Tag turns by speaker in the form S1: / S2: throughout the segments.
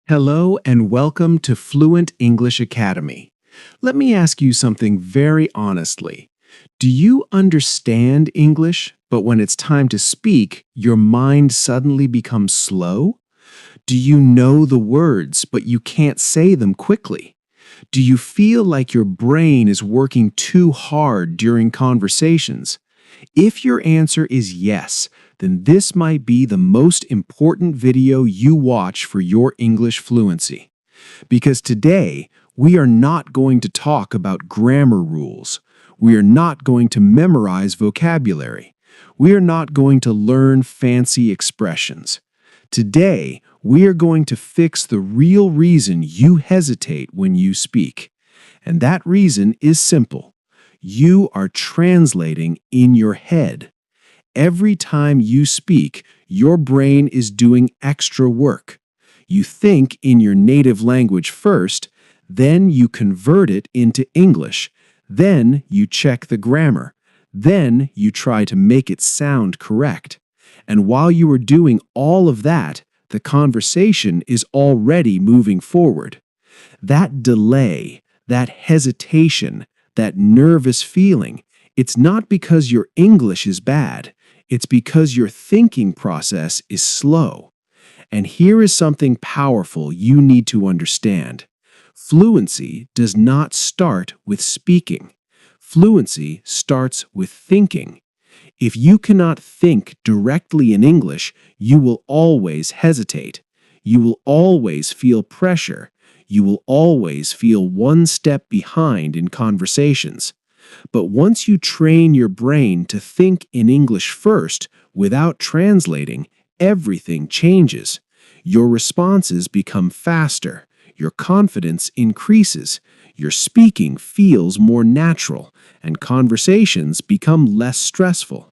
S1: Hello and welcome to Fluent English Academy. Let me ask you something very honestly. Do you understand English, but when it's time to speak, your mind suddenly becomes slow? Do you know the words, but you can't say them quickly? Do you feel like your brain is working too hard during conversations? If your answer is yes, then this might be the most important video you watch for your English fluency. Because today, we are not going to talk about grammar rules. We are not going to memorize vocabulary. We are not going to learn fancy expressions. Today, we are going to fix the real reason you hesitate when you speak. And that reason is simple. You are translating in your head. Every time you speak, your brain is doing extra work. You think in your native language first, then you convert it into English, then you check the grammar, then you try to make it sound correct. And while you are doing all of that, the conversation is already moving forward. That delay, that hesitation, that nervous feeling, it's not because your English is bad. It's because your thinking process is slow. And here is something powerful you need to understand. Fluency does not start with speaking. Fluency starts with thinking. If you cannot think directly in English, you will always hesitate. You will always feel pressure. You will always feel one step behind in conversations. But once you train your brain to think in English first, without translating, everything changes. Your responses become faster. Your confidence increases. Your speaking feels more natural, and conversations become less stressful.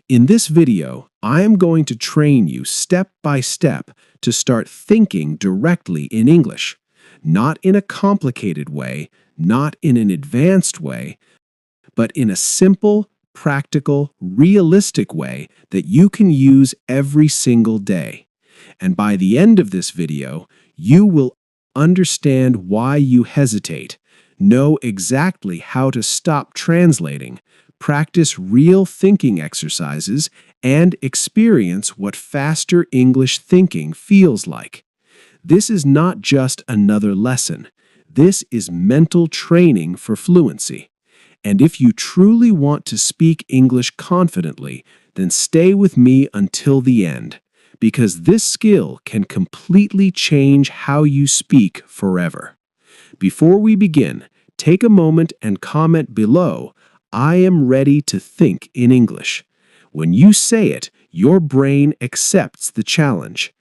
S1: In this video, I am going to train you step by step to start thinking directly in English. Not in a complicated way, not in an advanced way, but in a simple, practical, realistic way that you can use every single day. And by the end of this video, you will understand why you hesitate, know exactly how to stop translating, practice real thinking exercises, and experience what faster English thinking feels like. This is not just another lesson. This is mental training for fluency. And if you truly want to speak English confidently, then stay with me until the end, because this skill can completely change how you speak forever. Before we begin, take a moment and comment below, "I am ready to think in English." When you say it, your brain accepts the challenge.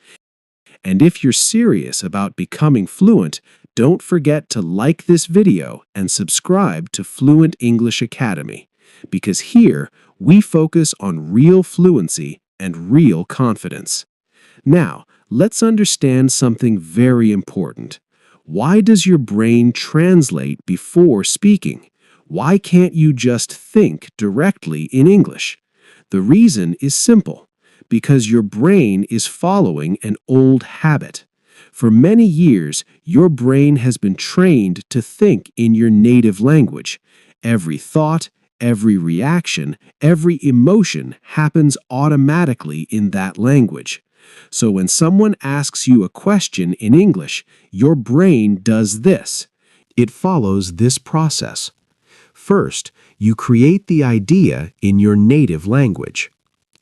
S1: And if you're serious about becoming fluent, don't forget to like this video and subscribe to Fluent English Academy, because here we focus on real fluency and real confidence. Now, let's understand something very important. Why does your brain translate before speaking? Why can't you just think directly in English? The reason is simple. Because your brain is following an old habit. For many years, your brain has been trained to think in your native language. Every thought, every reaction, every emotion happens automatically in that language. So when someone asks you a question in English, your brain does this. It follows this process. First, you create the idea in your native language.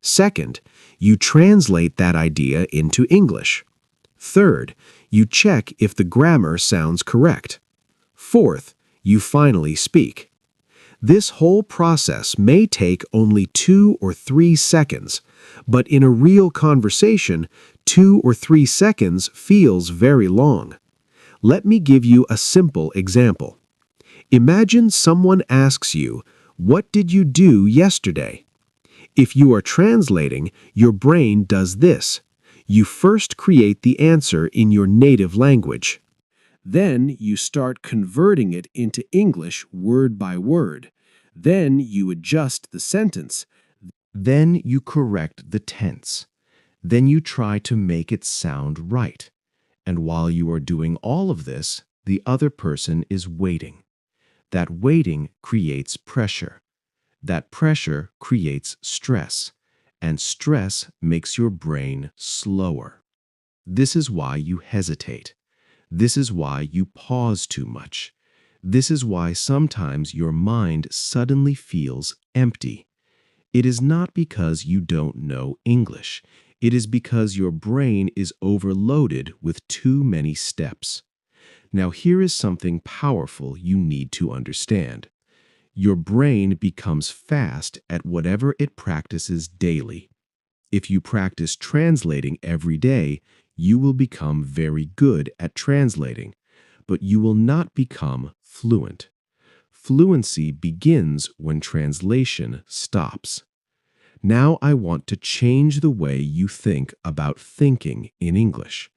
S1: Second, you translate that idea into English. Third, you check if the grammar sounds correct. Fourth, you finally speak. This whole process may take only 2 or 3 seconds, but in a real conversation, 2 or 3 seconds feels very long. Let me give you a simple example. Imagine someone asks you, "What did you do yesterday?" If you are translating, your brain does this. You first create the answer in your native language. Then you start converting it into English word by word. Then you adjust the sentence. Then you correct the tense. Then you try to make it sound right. And while you are doing all of this, the other person is waiting. That waiting creates pressure. That pressure creates stress. And stress makes your brain slower. This is why you hesitate. This is why you pause too much. This is why sometimes your mind suddenly feels empty. It is not because you don't know English. It is because your brain is overloaded with too many steps. Now, here is something powerful you need to understand. Your brain becomes fast at whatever it practices daily. If you practice translating every day, you will become very good at translating, but you will not become fluent. Fluency begins when translation stops. Now I want to change the way you think about thinking in English.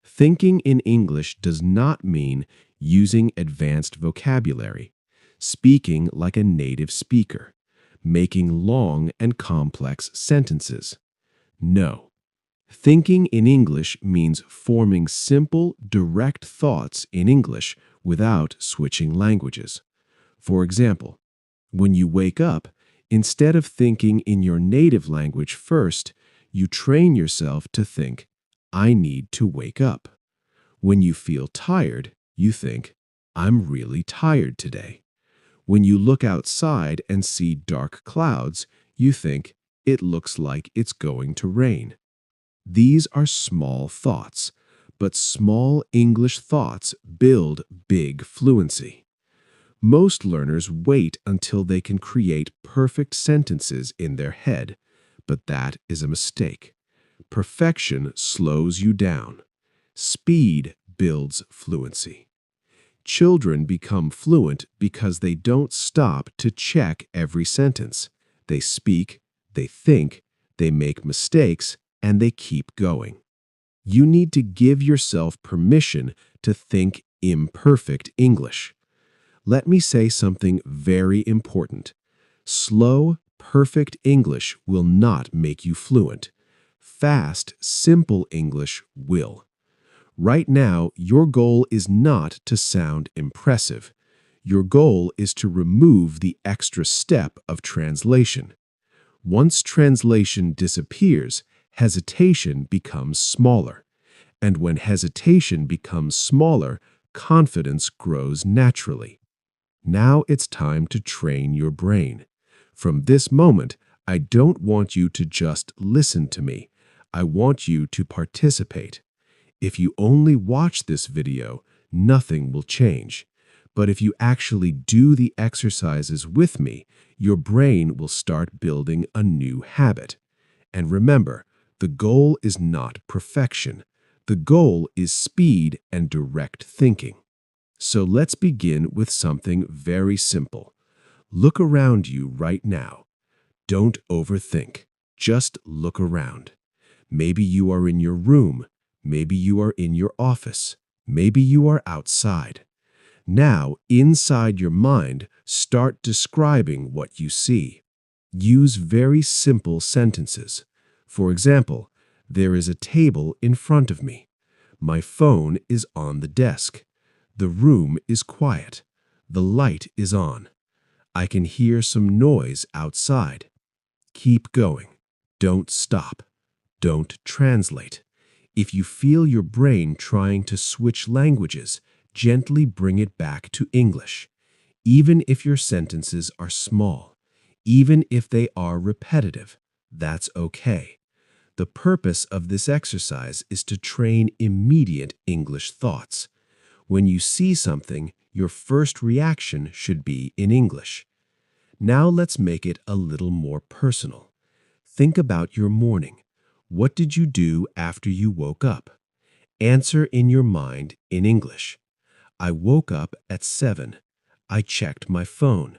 S1: Thinking in English does not mean using advanced vocabulary, speaking like a native speaker, making long and complex sentences. No. Thinking in English means forming simple, direct thoughts in English without switching languages. For example, when you wake up, instead of thinking in your native language first, you train yourself to think, I need to wake up. When you feel tired, you think, I'm really tired today. When you look outside and see dark clouds, you think, it looks like it's going to rain. These are small thoughts, but small English thoughts build big fluency. Most learners wait until they can create perfect sentences in their head, but that is a mistake. Perfection slows you down. Speed builds fluency. Children become fluent because they don't stop to check every sentence. They speak, they think, they make mistakes, and they keep going. You need to give yourself permission to think imperfect English. Let me say something very important. Slow, perfect English will not make you fluent. Fast, simple English will. Right now, your goal is not to sound impressive. Your goal is to remove the extra step of translation. Once translation disappears, hesitation becomes smaller. And when hesitation becomes smaller, confidence grows naturally. Now it's time to train your brain. From this moment, I don't want you to just listen to me. I want you to participate. If you only watch this video, nothing will change. But if you actually do the exercises with me, your brain will start building a new habit. And remember, the goal is not perfection. The goal is speed and direct thinking. So let's begin with something very simple. Look around you right now. Don't overthink. Just look around. Maybe you are in your room. Maybe you are in your office. Maybe you are outside. Now, inside your mind, start describing what you see. Use very simple sentences. For example, there is a table in front of me. My phone is on the desk. The room is quiet. The light is on. I can hear some noise outside. Keep going. Don't stop. Don't translate. If you feel your brain trying to switch languages, gently bring it back to English. Even if your sentences are small, even if they are repetitive, that's okay. The purpose of this exercise is to train immediate English thoughts. When you see something, your first reaction should be in English. Now let's make it a little more personal. Think about your morning. What did you do after you woke up? Answer in your mind in English. I woke up at 7. I checked my phone.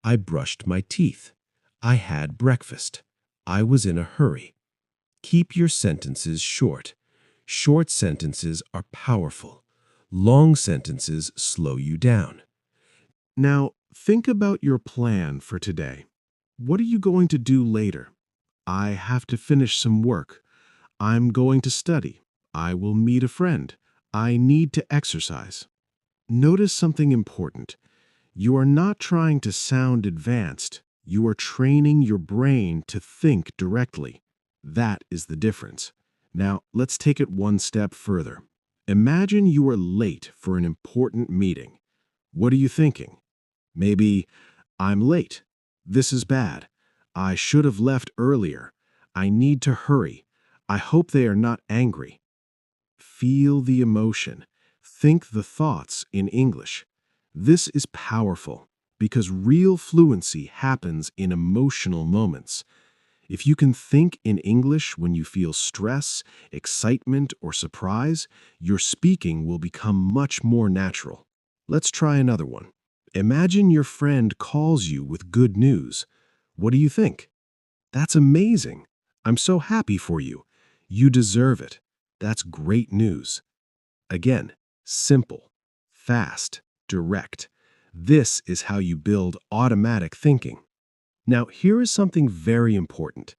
S1: I brushed my teeth. I had breakfast. I was in a hurry. Keep your sentences short. Short sentences are powerful. Long sentences slow you down. Now, think about your plan for today. What are you going to do later? I have to finish some work. I'm going to study. I will meet a friend.
S2: I need to exercise. Notice something important. You are not trying to sound advanced. You are training your brain to think directly. That is the difference. Now, let's take it one step further. Imagine you are late for an important meeting. What are you thinking? Maybe, I'm late. This is bad. I should have left earlier. I need to hurry. I hope they are not angry. Feel the emotion. Think the thoughts in English. This is powerful because real fluency happens in emotional moments. If you can think in English when you feel stress, excitement, or surprise, your speaking will become much more natural. Let's try another one. Imagine your friend calls you with good news. What do you think? That's amazing. I'm so happy for you. You deserve it. That's great news. Again, simple, fast, direct. This is how you build automatic thinking. Now, here is something very important.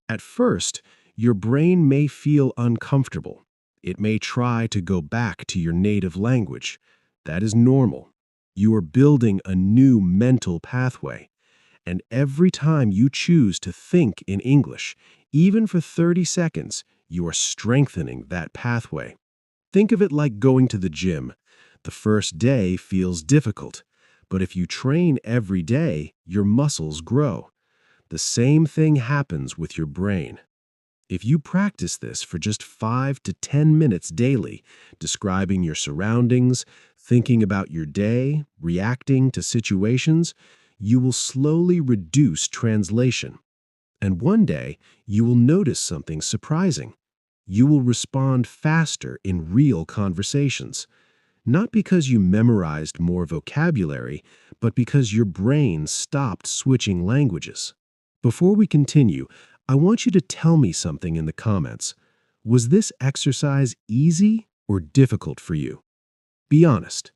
S2: At first, your brain may feel uncomfortable. It may try to go back to your native language. That is normal. You are building a new mental pathway. And every time you choose to think in English, even for 30 seconds, you are strengthening that pathway. Think of it like going to the gym. The first day feels difficult, but if you train every day, your muscles grow. The same thing happens with your brain. If you practice this for just 5 to 10 minutes daily, describing your surroundings, thinking about your day, reacting to situations, you will slowly reduce translation. And one day, you will notice something surprising. You will respond faster in real conversations. Not because you memorized more vocabulary, but because your brain stopped switching languages. Before we continue, I want you to tell me something in the comments. Was this exercise easy or difficult for you? Be honest.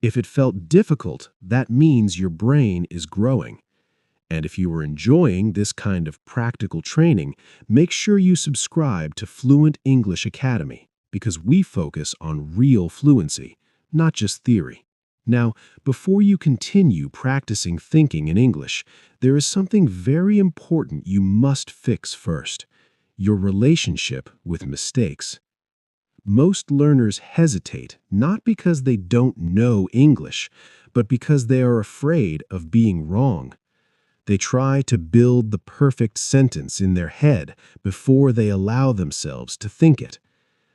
S2: If it felt difficult, that means your brain is growing. And if you are enjoying this kind of practical training, make sure you subscribe to Fluent English Academy because we focus on real fluency, not just theory. Now, before you continue practicing thinking in English, there is something very important you must fix first: your relationship with mistakes. Most learners hesitate not because they don't know English, but because they are afraid of being wrong. They try to build the perfect sentence in their head before they allow themselves to think it.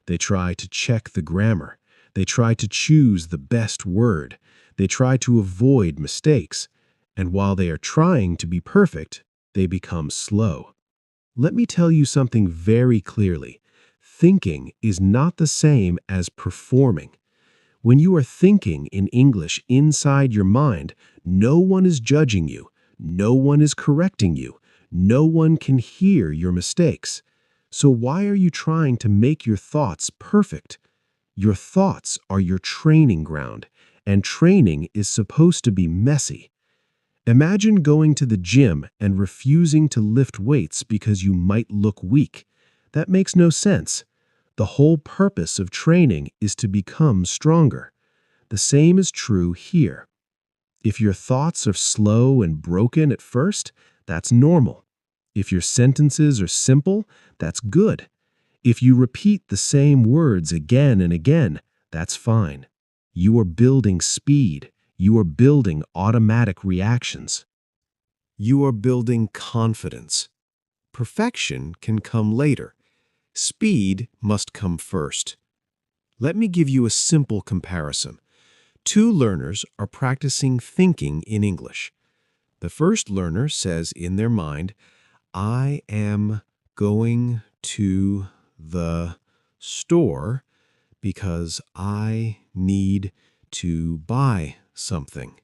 S2: They try to check the grammar. They try to choose the best word. They try to avoid mistakes. And while they are trying to be perfect, they become slow. Let me tell you something very clearly. Thinking is not the same as performing. When you are thinking in English inside your mind, no one is judging you. No one is correcting you. No one can hear your mistakes. So why are you trying to make your thoughts perfect? Your thoughts are your training ground, and training is supposed to be messy. Imagine going to the gym and refusing to lift weights because you might look weak. That makes no sense. The whole purpose of training is to become stronger. The same is true here. If your thoughts are slow and broken at first, that's normal. If your sentences are simple, that's good. If you repeat the same words again and again, that's fine. You are building speed. You are building automatic reactions. You are building confidence. Perfection can come later. Speed must come first. Let me give you a simple comparison. Two learners are practicing thinking in English. The first learner says in their mind, I am going to the store because I need to buy something.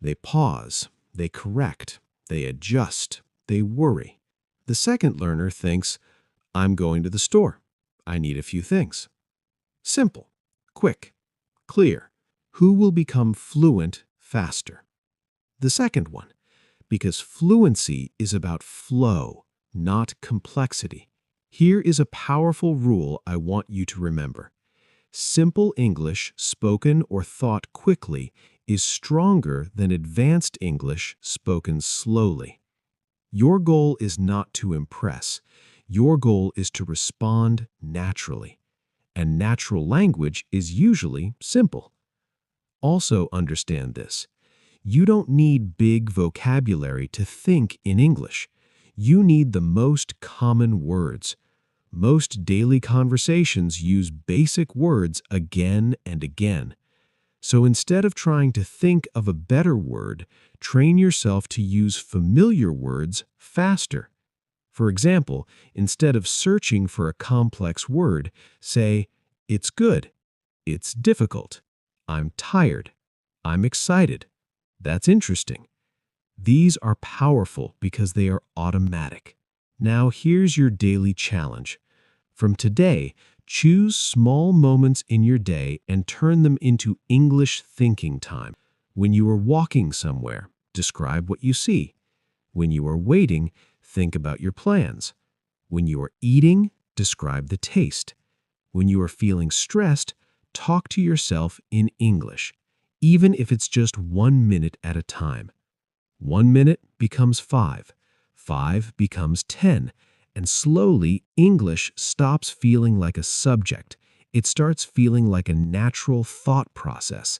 S2: They pause, they correct, they adjust, they worry. The second learner thinks, I'm going to the store. I need a few things. Simple, quick, clear. Who will become fluent faster? The second one, because fluency is about flow, not complexity. Here is a powerful rule I want you to remember. Simple English spoken or thought quickly is stronger than advanced English spoken slowly. Your goal is not to impress. Your goal is to respond naturally. And natural language is usually simple. Also understand this. You don't need big vocabulary to think in English. You need the most common words. Most daily conversations use basic words again and again. So instead of trying to think of a better word, train yourself to use familiar words faster. For example, instead of searching for a complex word, say, "It's good," "It's difficult," "I'm tired," "I'm excited." That's interesting. These are powerful because they are automatic. Now here's your daily challenge. From today, choose small moments in your day and turn them into English thinking time. When you are walking somewhere, describe what you see. When you are waiting, think about your plans. When you are eating, describe the taste. When you are feeling stressed, talk to yourself in English, even if it's just 1 minute at a time. 1 minute becomes 5, 5 becomes 10, and slowly English stops feeling like a subject. It starts feeling like a natural thought process.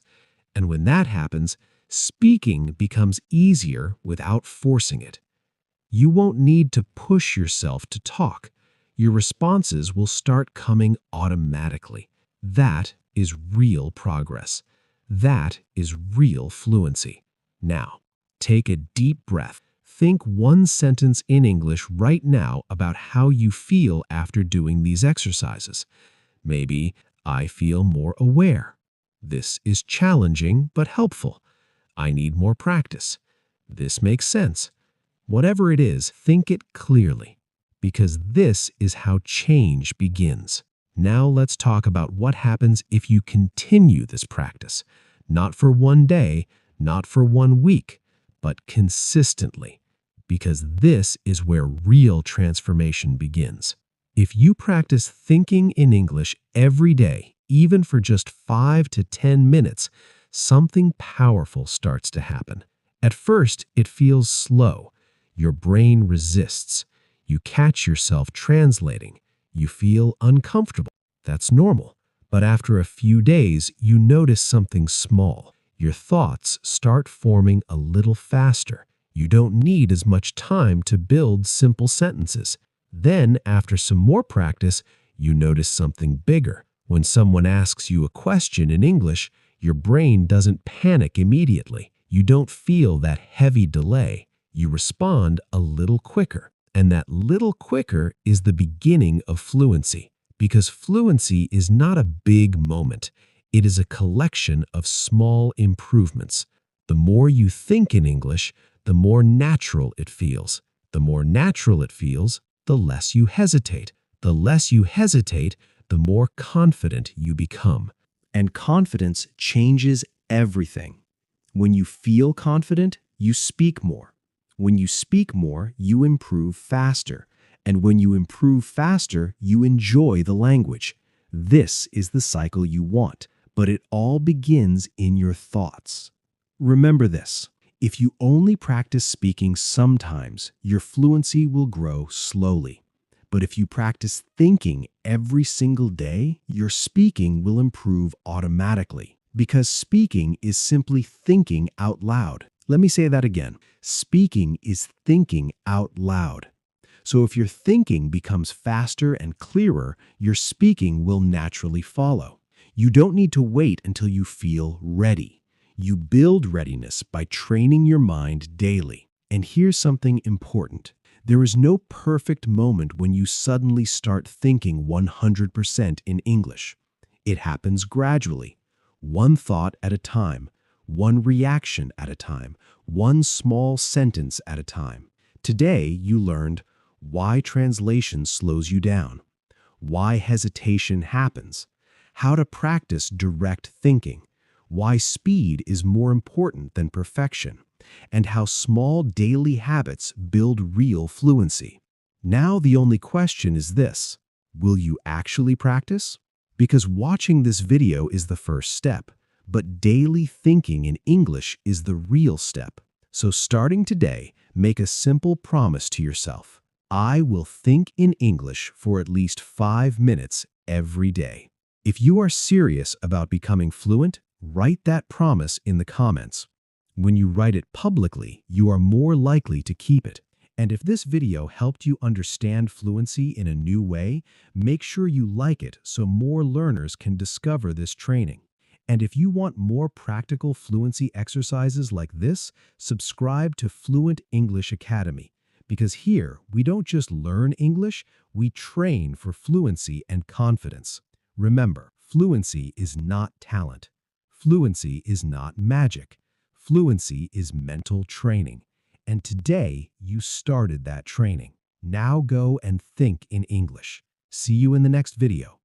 S2: And when that happens, speaking becomes easier without forcing it. You won't need to push yourself to talk. Your responses will start coming automatically. That is real progress. That is real fluency. Now, take a deep breath. Think one sentence in English right now about how you feel after doing these exercises. Maybe, "I feel more aware." "This is challenging but helpful." "I need more practice." "This makes sense." Whatever it is, think it clearly, because this is how change begins. Now let's talk about what happens if you continue this practice, not for one day, not for 1 week, but consistently, because this is where real transformation begins. If you practice thinking in English every day, even for just 5 to 10 minutes, something powerful starts to happen. At first, it feels slow. Your brain resists. You catch yourself translating. You feel uncomfortable. That's normal. But after a few days, you notice something small. Your thoughts start forming a little faster. You don't need as much time to build simple sentences. Then, after some more practice, you notice something bigger. When someone asks you a question in English, your brain doesn't panic immediately. You don't feel that heavy delay. You respond a little quicker. And that little quicker is the beginning of fluency. Because fluency is not a big moment. It is a collection of small improvements. The more you think in English, the more natural it feels. The more natural it feels, the less you hesitate. The less you hesitate, the more confident you become.
S1: And confidence changes everything. When you feel confident, you speak more. When you speak more, you improve faster. And when you improve faster, you enjoy the language. This is the cycle you want, but it all begins in your thoughts. Remember this. If you only practice speaking sometimes, your fluency will grow slowly. But if you practice thinking every single day, your speaking will improve automatically. Because speaking is simply thinking out loud. Let me say that again. Speaking is thinking out loud. So if your thinking becomes faster and clearer, your speaking will naturally follow. You don't need to wait until you feel ready. You build readiness by training your mind daily. And here's something important. There is no perfect moment when you suddenly start thinking 100% in English. It happens gradually, one thought at a time, one reaction at a time, one small sentence at a time. Today, you learned why translation slows you down, why hesitation happens, how to practice direct thinking, why speed is more important than perfection, and how small daily habits build real fluency. Now the only question is this: will you actually practice?
S2: Because watching this video is the first step, but daily thinking in English is the real step. So starting today, make a simple promise to yourself. I will think in English for at least 5 minutes every day. If you are serious about becoming fluent, write that promise in the comments. When you write it publicly, you are more likely to keep it. And if this video helped you understand fluency in a new way, make sure you like it so more learners can discover this training. And if you want more practical fluency exercises like this, subscribe to Fluent English Academy. Because here, we don't just learn English, we train for fluency and confidence. Remember, fluency is not talent. Fluency is not magic. Fluency is mental training. And today, you started that training. Now go and think in English. See you in the next video.